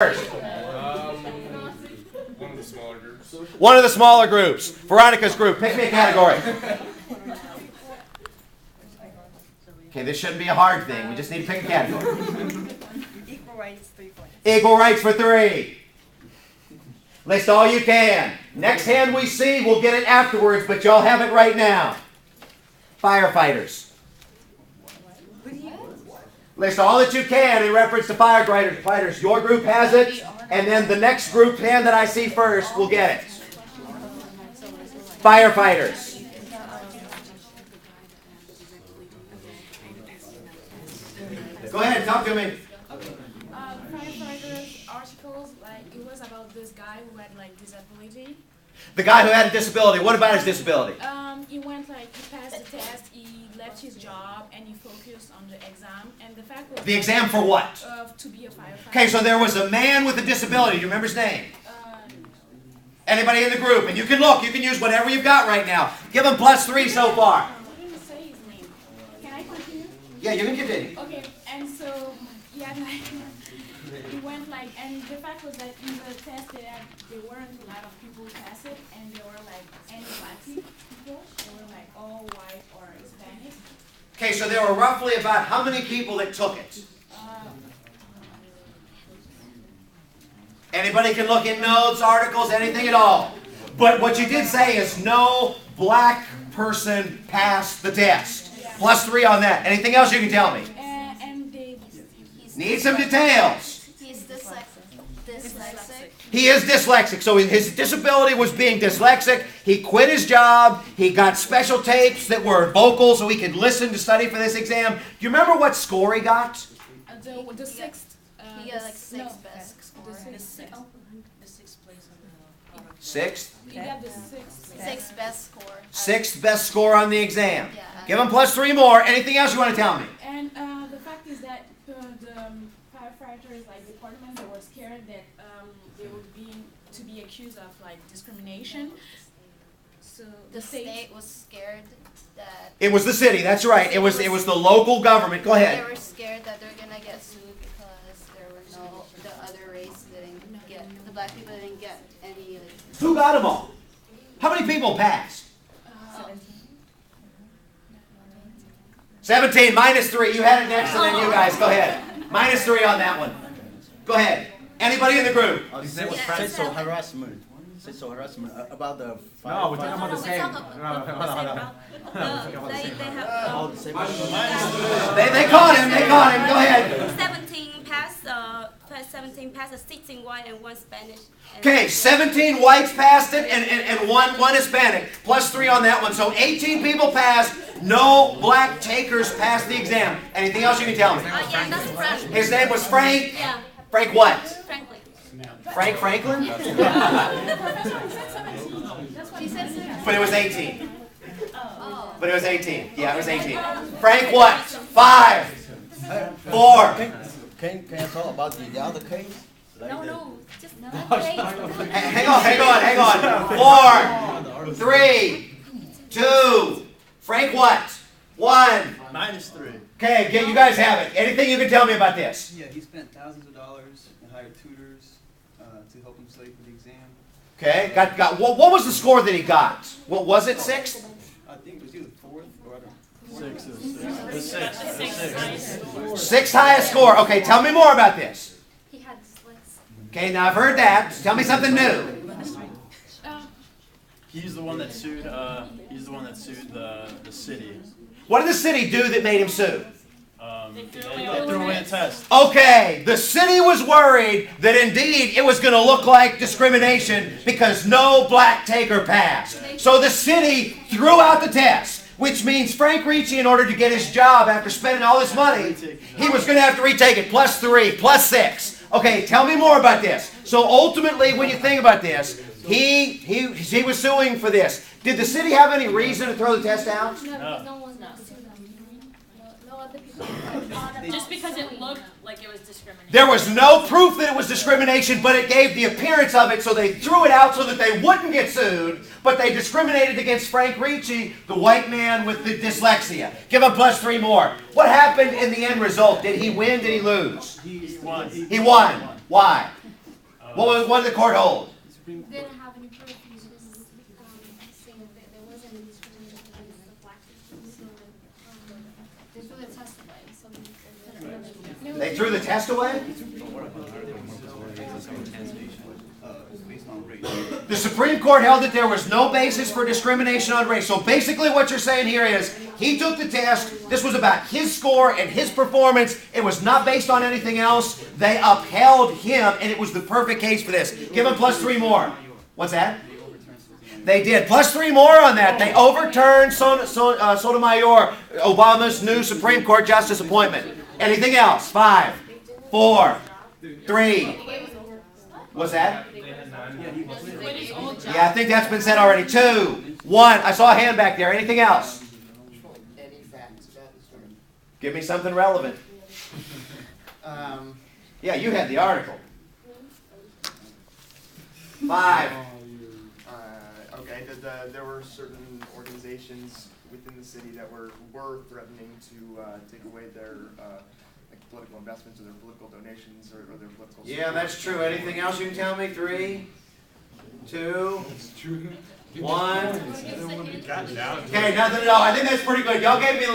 first? One of the smaller groups. One of the smaller groups. Veronica's group. Pick me a category. Okay, this shouldn't be a hard thing. We just need to pick a category. Equal rights, 3 points. Equal rights for 3. List all you can. Next hand we see, we'll get it afterwards, but y'all have it right now. Firefighters. List all that you can in reference to firefighters. Your group has it, and then the next group hand that I see first will get it. Firefighters. Go ahead, talk to me. Firefighters articles, like it was about this guy who had like disability. The guy who had a disability. What about his disability? He went like he passed the test, he left his job, and he focused on the exam. And the fact was The exam for what? to be a firefighter. Okay, so there was a man with a disability. Do you remember his name? Anybody in the group? And you can look. You can use whatever you've got right now. Give him +3 so far. I didn't say his name. Can I continue? Yeah, you can continue. Okay, and so he had like he went like, and the fact was that in the test there weren't a lot of people who passed it, and there were like any black people. They were like all white or Hispanic. Okay, so there were roughly about how many people that took it? Anybody can look at notes, articles, anything at all. But what you did say is no black person passed the test. +3 on that. Anything else you can tell me? And they Need some details. He's dyslexic. He is dyslexic, so his disability was being dyslexic. He quit his job. He got special tapes that were vocal so he could listen to study for this exam. Do you remember what score he got? the sixth. He got like sixth best score. The sixth place. Sixth? He got the sixth. Sixth best score. Sixth best score on the exam. Yeah. Give him +3 more. Anything else you want to tell me? And the fact is that the firefighters, like department, they were scared that they would be accused of like discrimination. So The state was scared that It was the city. That's right. It was the local government. Go they ahead. were scared that they're gonna get sued because there were the other race didn't get, the black people didn't get any like, Who got them all? How many people passed? 17 -3. You had it next, and then you guys. Go ahead. -3 on that one. Go ahead. Anybody in the group? Sexual harassment. Sexual harassment about the. No, we're talking about the same. They caught him. They caught him. Go ahead. 17 passed, 16 white and 1 Spanish. Okay, 17 whites passed it, and one Hispanic. +3 on that one. So 18 people passed. No black takers passed the exam. Anything else you can tell me? Yeah, that's Frank. His name was Frank. Yeah, Frank what? frankly. Frank Franklin? she said six. But it was 18. But it was 18. Yeah, it was 18. Frank what? 5, 4. Can you talk about the other case? Like No, just no. Hang on. 4, 3, 2. Frank what? 1. -3. Okay, you guys have it. Anything you can tell me about this? Yeah, he spent thousands of dollars and hired tutors to help him study for the exam. Okay, got. What was the score that he got? What was it? 6th? I think it was either fourth or I don't know. The 6. 6th highest score. Okay, tell me more about this. He had dyslexia. Okay, now I've heard that. Tell me something new. He's the one that sued. He's the one that sued the city. What did the city do that made him sue? They threw away the test. Okay, the city was worried that indeed it was going to look like discrimination because no black taker passed. So the city threw out the test, which means Frank Ricci, in order to get his job after spending all this money, he was going to have to retake it. +3, +6. Okay, tell me more about this. So ultimately, when you think about this, he was suing for this. Did the city have any reason to throw the test out? Just because it looked like it was discrimination. There was no proof that it was discrimination, but it gave the appearance of it, so they threw it out so that they wouldn't get sued, but they discriminated against Frank Ricci, the white man with the dyslexia. Give him +3 more. What happened in the end result? Did he win? Did he lose? He won. He won. Why? What did the court hold? Supreme Court. Didn't have any proof. He was saying that there wasn't any discrimination against the black people. So, They threw the test away, so They threw the test away? It's based on race. The Supreme Court held that there was no basis for discrimination on race. So basically what you're saying here is, he took the test, this was about his score and his performance, it was not based on anything else, they upheld him, and it was the perfect case for this. Give him +3 more. What's that? They did. +3 more on that. They overturned Sotomayor, Obama's new Supreme Court justice appointment. Anything else? 5, 4, 3. What's that? Yeah, I think that's been said already. 2, 1. I saw a hand back there. Anything else? Any facts about the story? Give me something relevant. Yeah, you had the article. 5. Okay, there were certain organizations within the city that were threatening to take away their like political investments or their political donations or their political. Yeah, that's true. Anything else you can tell me? 3, 2, 1. Okay, nothing at all. I think that's pretty good. Y'all gave me the